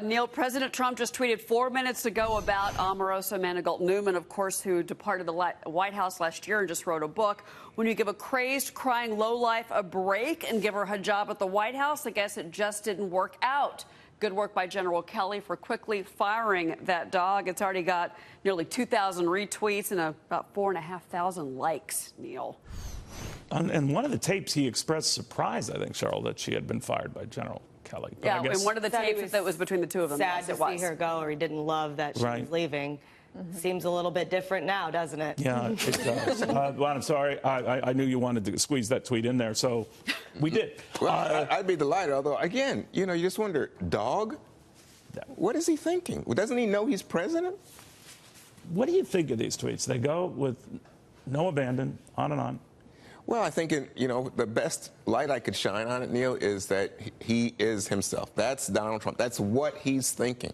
Neil, President Trump just tweeted 4 minutes ago about Omarosa Manigault Newman, of course, who departed the White House last year and just wrote a book. When you give a crazed, crying lowlife a break and give her a job at the White House, I guess it just didn't work out. Good work by General Kelly for quickly firing that dog. It's already got nearly 2,000 retweets and about 4,500 likes, Neil. And one of the tapes, he expressed surprise, I think, Cheryl, that she had been fired by General Kelly. But yeah, and one of the tapes that was between the two of them. Sad to see her go, or he didn't love that she was leaving. Seems a little bit different now, doesn't it? Yeah, it does. Well, I'm sorry. I knew you wanted to squeeze that tweet in there, so we did. Well, I'd be delighted, although, again, you just wonder, dog? What is he thinking? Doesn't he know he's president? What do you think of these tweets? They go with no abandon, on and on. Well, I think, the best light I could shine on it, Neil, is that he is himself. That's Donald Trump. That's what he's thinking.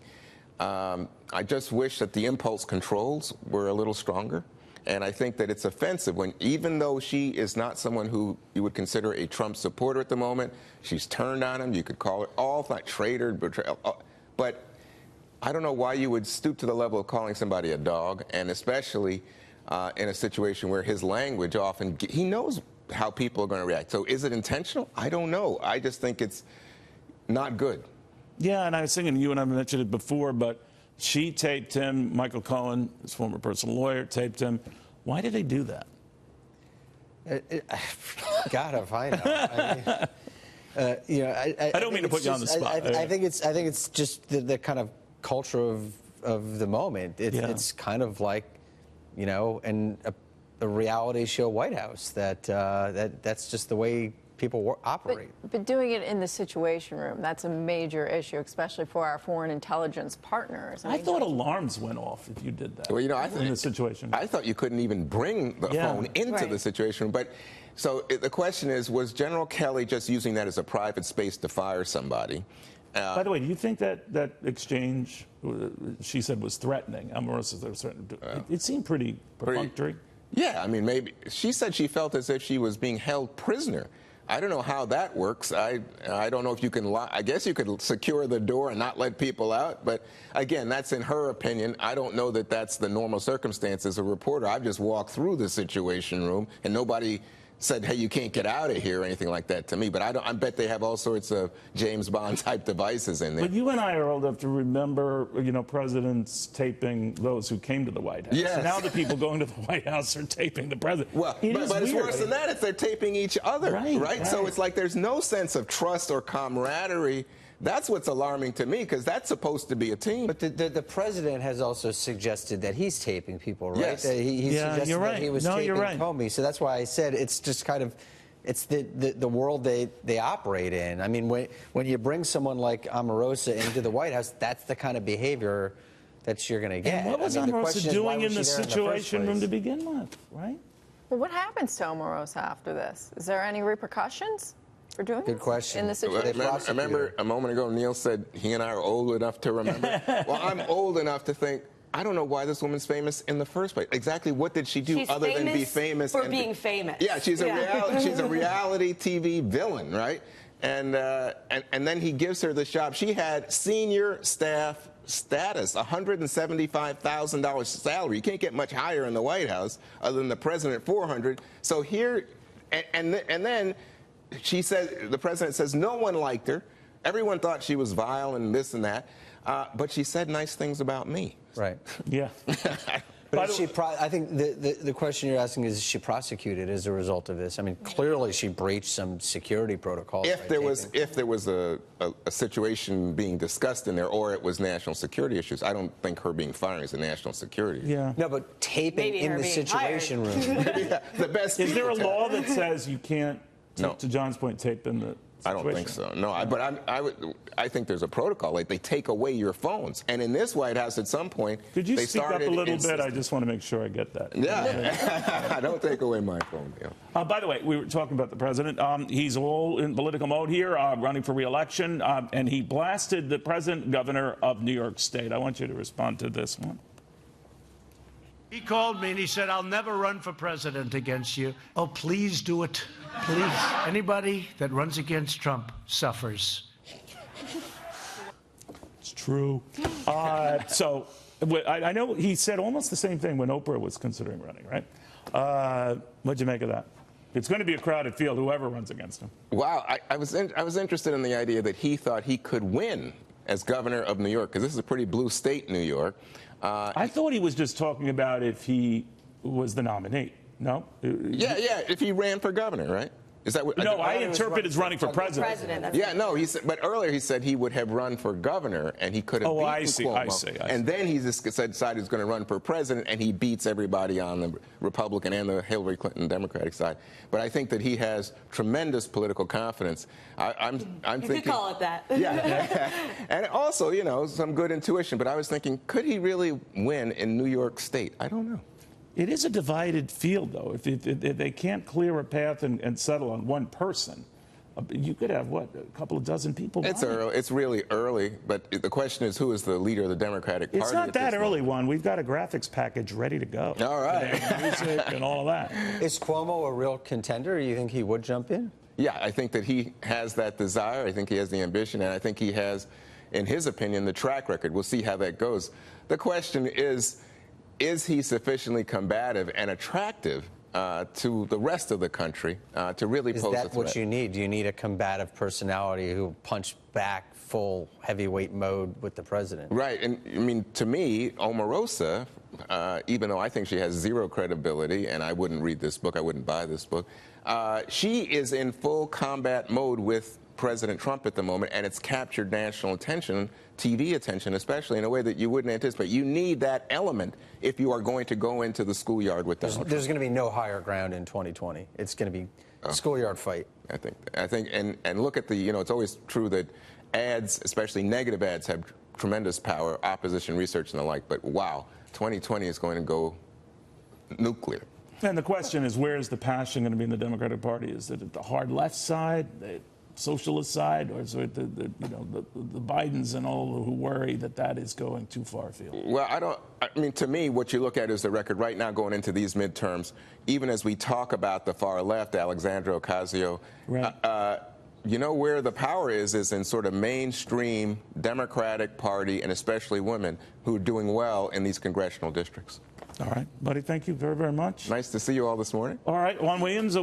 I just wish that the impulse controls were a little stronger. And I think that it's offensive when, even though she is not someone who you would consider a Trump supporter at the moment, she's turned on him. You could call her all like traitor, betrayal. But I don't know why you would stoop to the level of calling somebody a dog, and especially in a situation where his language often, he knows how people are going to react. So is it intentional? I don't know. I just think it's not good. Yeah, and I was thinking, you and I mentioned it before, but she taped him. Michael Cohen, his former personal lawyer, taped him. Why did they do that? God, if I know. I don't mean to put you on the spot. I think it's just the kind of culture of the moment. It's kind of like, a reality show White House. That's just the way people operate. But doing it in the Situation Room, that's a major issue, especially for our foreign intelligence partners. I thought alarms went off if you did that. Well, in the Situation Room. I thought you couldn't even bring the phone into the Situation Room. But so the question is, was General Kelly just using that as a private space to fire somebody? By the way, do you think that exchange, she said, was threatening? Omarosa was threatening. It seemed pretty perfunctory. Yeah, I mean, maybe. She said she felt as if she was being held prisoner. I don't know how that works. I don't know if you can I guess you could secure the door and not let people out. But, again, that's in her opinion. I don't know that that's the normal circumstance as a reporter. I've just walked through the Situation Room, and nobody said, hey, you can't get out of here or anything like that to me. But I bet they have all sorts of James Bond-type devices in there. But you and I are old enough to remember, presidents taping those who came to the White House. Yes. Now the people going to the White House are taping the president. Well, but it's worse than that if they're taping each other, right? So it's like there's no sense of trust or camaraderie. That's what's alarming to me, because that's supposed to be a team. But the president has also suggested that he's taping people, right? Yes. He suggested that he was taping Comey. So that's why I said it's just kind of, it's the world they operate in. I mean, when you bring someone like Omarosa into the White House, that's the kind of behavior that you're going to get. And what was Omarosa doing in the Situation Room to begin with, right? Well, what happens to Omarosa after this? Is there any repercussions for doing Good question. in the Situation? I remember a moment ago, Neil said he and I are old enough to remember. Well, I'm old enough to think, I don't know why this woman's famous in the first place. Exactly what did she do other than be famous? For being famous. Yeah, she's a reality TV villain, right? And then he gives her the job. She had senior staff status, $175,000 salary. You can't get much higher in the White House other than the president, $400,000. So here, and then she said, the president says no one liked her. Everyone thought she was vile and this and that. But she said nice things about me. Right. Yeah. But I think the question you're asking is she prosecuted as a result of this? I mean, clearly she breached some security protocols. If there was a situation being discussed in there, or it was national security issues, I don't think her being fired is a national security. Yeah. No, but taping in the Situation Room. The best. Is there a law that says you can't, to John's point, tape in the I don't think so. No, I think there's a protocol. Like, they take away your phones. And in this White House, at some point, could you speak up a little bit? I just want to make sure I get that. Yeah. Don't take away my phone. Yeah. By the way, we were talking about the president. He's all in political mode here, running for re-election, and he blasted the president governor of New York State. I want you to respond to this one. He called me and he said, I'll never run for president against you. Oh, please do it. Please. Anybody that runs against Trump suffers. It's true. So I know he said almost the same thing when Oprah was considering running, right? What'd you make of that? It's going to be a crowded field, whoever runs against him. Wow, I was interested in the idea that he thought he could win as governor of New York, because this is a pretty blue state, New York. I thought he was just talking about if he was the nominee. No? Yeah, if he ran for governor, right? Is that what? No, I interpret as running for president. Yeah, no, he said, but earlier he said he would have run for governor, and he could have beaten Cuomo. I see. And then he just decided he was going to run for president, and he beats everybody on the Republican and the Hillary Clinton Democratic side. But I think that he has tremendous political confidence. I'm thinking. You could call it that. Yeah, and also, you know, some good intuition. But I was thinking, could he really win in New York State? I don't know. It is a divided field, though. If they can't clear a path and settle on one person, you could have, what, a couple of dozen people? It's early. It's really early. But the question is, who is the leader of the Democratic Party? It's not that early, Juan. We've got a graphics package ready to go. All right. Music and all of that. Is Cuomo a real contender? Or you think he would jump in? Yeah, I think that he has that desire. I think he has the ambition. And I think he has, in his opinion, the track record. We'll see how that goes. The question is he sufficiently combative and attractive to the rest of the country to really pose a threat? Is that what you need? Do you need a combative personality who punch back full heavyweight mode with the president? Right. And, I mean, to me, Omarosa, even though I think she has zero credibility, and I wouldn't read this book, I wouldn't buy this book, she is in full combat mode with President Trump at the moment, and it's captured national attention, TV attention especially, in a way that you wouldn't anticipate. You need that element if you are going to go into the schoolyard with Donald Trump. There's going to be no higher ground in 2020. It's going to be a schoolyard fight. I think, and look at the, you know, it's always true that ads, especially negative ads, have tremendous power, opposition research and the like, but wow, 2020 is going to go nuclear. And the question is, where's the passion going to be in the Democratic Party? Is it at the hard left side, the socialist side, or is it the Bidens and all who worry that is going too far afield? Well, I mean, to me, what you look at is the record right now going into these midterms, even as we talk about the far left, Alexandra Ocasio, right. You know where the power is in sort of mainstream Democratic Party, and especially women who are doing well in these congressional districts. All right, buddy, thank you very, very much. Nice to see you all this morning. All right, Juan Williams.